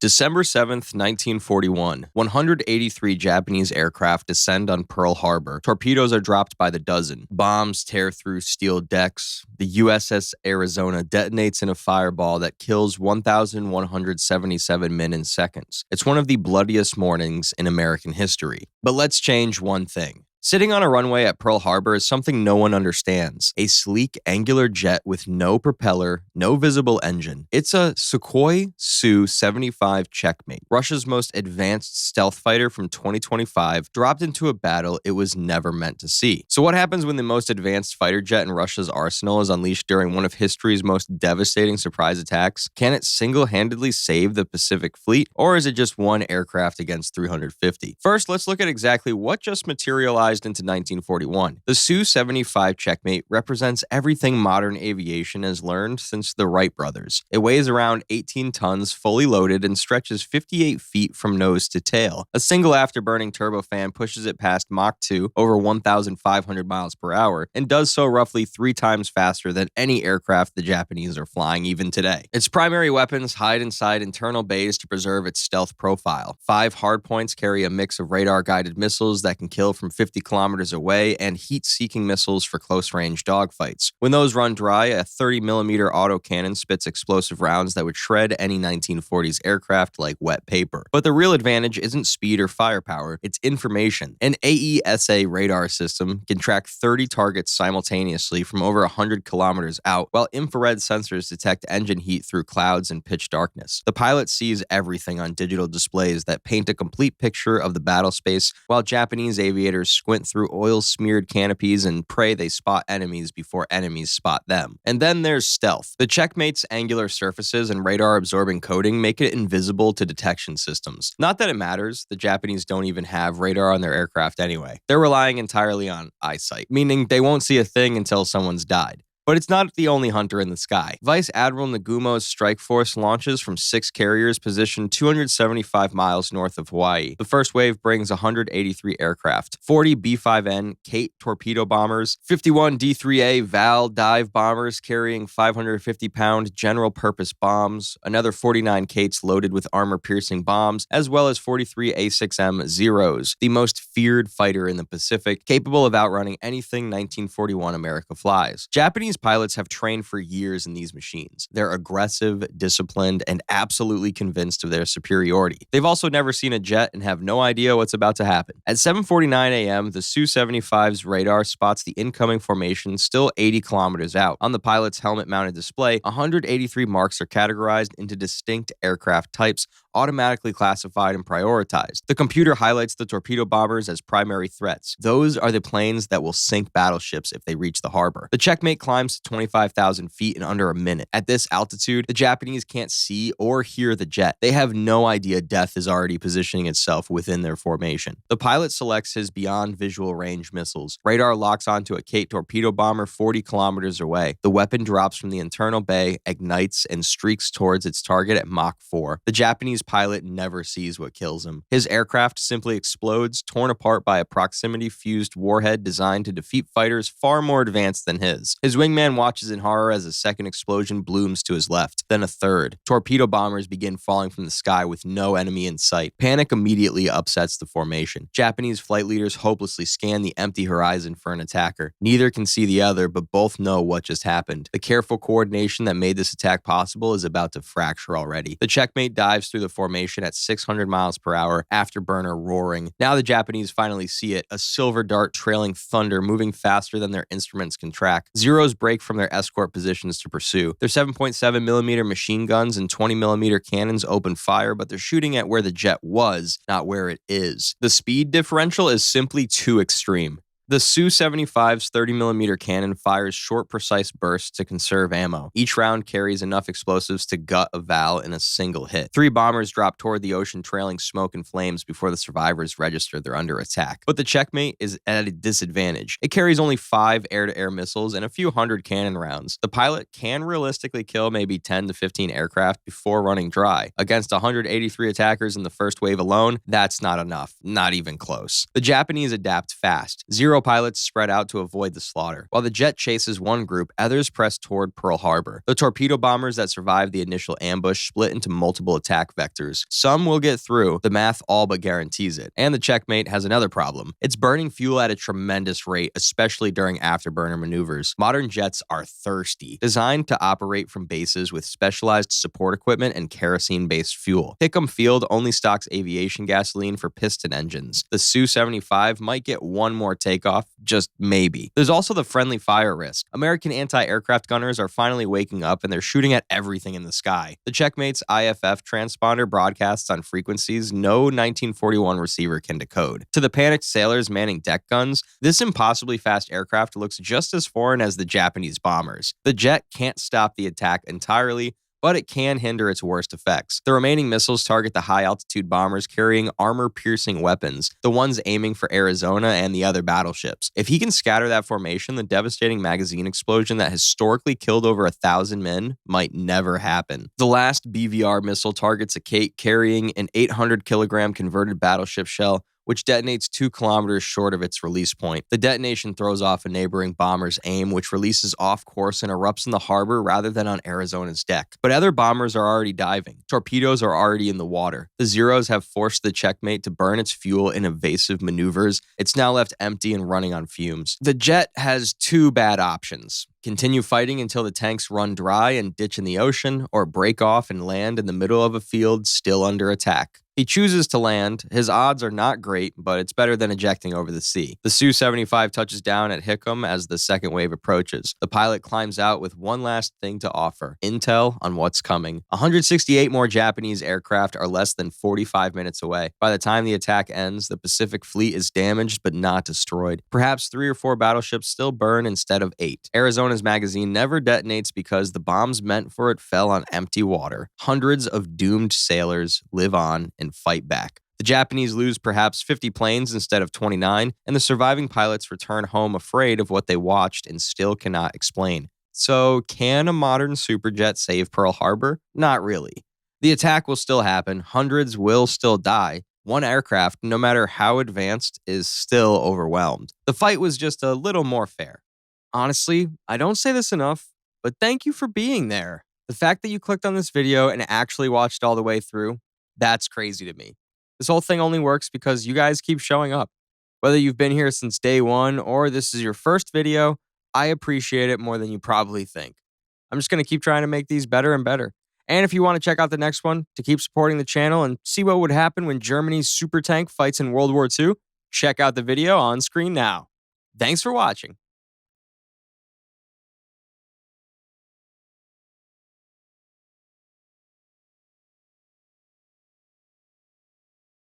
December 7th, 1941, 183 Japanese aircraft descend on Pearl Harbor. Torpedoes are dropped by the dozen. Bombs tear through steel decks. The USS Arizona detonates in a fireball that kills 1,177 men in seconds. It's one of the bloodiest mornings in American history. But let's change one thing. Sitting on a runway at Pearl Harbor is something no one understands. A sleek, angular jet with no propeller, no visible engine. It's a Sukhoi Su-75 Checkmate, Russia's most advanced stealth fighter from 2025, dropped into a battle it was never meant to see. So what happens when the most advanced fighter jet in Russia's arsenal is unleashed during one of history's most devastating surprise attacks? Can it single-handedly save the Pacific Fleet, or is it just one aircraft against 350? First, let's look at exactly what just materialized into 1941. The Su-75 Checkmate represents everything modern aviation has learned since the Wright brothers. It weighs around 18 tons, fully loaded, and stretches 58 feet from nose to tail. A single afterburning turbofan pushes it past Mach 2 over 1,500 miles per hour, and does so roughly 3 times faster than any aircraft the Japanese are flying even today. Its primary weapons hide inside internal bays to preserve its stealth profile. 5 hardpoints carry a mix of radar-guided missiles that can kill from 50 kilometers away and heat-seeking missiles for close-range dogfights. When those run dry, a 30mm autocannon spits explosive rounds that would shred any 1940s aircraft like wet paper. But the real advantage isn't speed or firepower, it's information. An AESA radar system can track 30 targets simultaneously from over 100 kilometers out, while infrared sensors detect engine heat through clouds and pitch darkness. The pilot sees everything on digital displays that paint a complete picture of the battle space, while Japanese aviators squint through oil-smeared canopies and pray they spot enemies before enemies spot them. And then there's stealth. The Checkmate's angular surfaces and radar-absorbing coating make it invisible to detection systems. Not that it matters, the Japanese don't even have radar on their aircraft anyway. They're relying entirely on eyesight, meaning they won't see a thing until someone's died. But it's not the only hunter in the sky. Vice Admiral Nagumo's strike force launches from 6 carriers positioned 275 miles north of Hawaii. The first wave brings 183 aircraft, 40 B-5N Kate torpedo bombers, 51 D-3A Val dive bombers carrying 550-pound general-purpose bombs, another 49 Kates loaded with armor-piercing bombs, as well as 43 A-6M Zeros, the most feared fighter in the Pacific, capable of outrunning anything 1941 America flies. Japanese pilots have trained for years in these machines. They're aggressive, disciplined, and absolutely convinced of their superiority. They've also never seen a jet and have no idea what's about to happen. At 7:49 a.m., the Su-75's radar spots the incoming formation still 80 kilometers out. On the pilot's helmet-mounted display, 183 marks are categorized into distinct aircraft types, automatically classified and prioritized. The computer highlights the torpedo bombers as primary threats. Those are the planes that will sink battleships if they reach the harbor. The Checkmate climbs to 25,000 feet in under a minute. At this altitude, the Japanese can't see or hear the jet. They have no idea death is already positioning itself within their formation. The pilot selects his beyond visual range missiles. Radar locks onto a Kate torpedo bomber 40 kilometers away. The weapon drops from the internal bay, ignites, and streaks towards its target at Mach 4. The Japanese pilot never sees what kills him. His aircraft simply explodes, torn apart by a proximity-fused warhead designed to defeat fighters far more advanced than his. His wingman watches in horror as a second explosion blooms to his left, then a third. Torpedo bombers begin falling from the sky with no enemy in sight. Panic immediately upsets the formation. Japanese flight leaders hopelessly scan the empty horizon for an attacker. Neither can see the other, but both know what just happened. The careful coordination that made this attack possible is about to fracture already. The Checkmate dives through the formation at 600 miles per hour, afterburner roaring. Now the Japanese finally see it, a silver dart trailing thunder moving faster than their instruments can track. Zeros break from their escort positions to pursue. Their 7.7mm machine guns and 20mm cannons open fire, but they're shooting at where the jet was, not where it is. The speed differential is simply too extreme. The Su-75's 30mm cannon fires short, precise bursts to conserve ammo. Each round carries enough explosives to gut a Val in a single hit. 3 bombers drop toward the ocean, trailing smoke and flames before the survivors register they're under attack. But the Checkmate is at a disadvantage. It carries only 5 air-to-air missiles and a few hundred cannon rounds. The pilot can realistically kill maybe 10 to 15 aircraft before running dry. Against 183 attackers in the first wave alone, that's not enough. Not even close. The Japanese adapt fast. Zero Several pilots spread out to avoid the slaughter. While the jet chases one group, others press toward Pearl Harbor. The torpedo bombers that survived the initial ambush split into multiple attack vectors. Some will get through, the math all but guarantees it. And the checkmate has another problem. It's burning fuel at a tremendous rate, especially during afterburner maneuvers. Modern jets are thirsty, designed to operate from bases with specialized support equipment and kerosene-based fuel. Hickam Field only stocks aviation gasoline for piston engines. The Su-75 might get one more takeoff, just maybe. There's also the friendly fire risk. American anti-aircraft gunners are finally waking up and they're shooting at everything in the sky. The checkmate's IFF transponder broadcasts on frequencies no 1941 receiver can decode. To the panicked sailors manning deck guns, this impossibly fast aircraft looks just as foreign as the Japanese bombers. The jet can't stop the attack entirely, but it can hinder its worst effects. The remaining missiles target the high-altitude bombers carrying armor-piercing weapons, the ones aiming for Arizona and the other battleships. If he can scatter that formation, the devastating magazine explosion that historically killed over 1,000 men might never happen. The last BVR missile targets a Kate carrying an 800-kilogram converted battleship shell, which detonates 2 kilometers short of its release point. The detonation throws off a neighboring bomber's aim, which releases off course and erupts in the harbor rather than on Arizona's deck. But other bombers are already diving. Torpedoes are already in the water. The Zeros have forced the checkmate to burn its fuel in evasive maneuvers. It's now left empty and running on fumes. The jet has 2 bad options: continue fighting until the tanks run dry and ditch in the ocean, or break off and land in the middle of a field still under attack. He chooses to land. His odds are not great, but it's better than ejecting over the sea. The Su-75 touches down at Hickam as the second wave approaches. The pilot climbs out with one last thing to offer: intel on what's coming. 168 more Japanese aircraft are less than 45 minutes away. By the time the attack ends, the Pacific Fleet is damaged but not destroyed. Perhaps 3 or 4 battleships still burn instead of 8. Arizona's magazine never detonates because the bombs meant for it fell on empty water. Hundreds of doomed sailors live on and fight back. The Japanese lose perhaps 50 planes instead of 29, and the surviving pilots return home afraid of what they watched and still cannot explain. So, can a modern Superjet save Pearl Harbor? Not really. The attack will still happen, hundreds will still die. One aircraft, no matter how advanced, is still overwhelmed. The fight was just a little more fair. Honestly, I don't say this enough, but thank you for being there. The fact that you clicked on this video and actually watched all the way through, that's crazy to me. This whole thing only works because you guys keep showing up. Whether you've been here since day one or this is your first video, I appreciate it more than you probably think. I'm just going to keep trying to make these better and better. And if you want to check out the next one to keep supporting the channel and see what would happen when Germany's super tank fights in World War II, check out the video on screen now. Thanks for watching.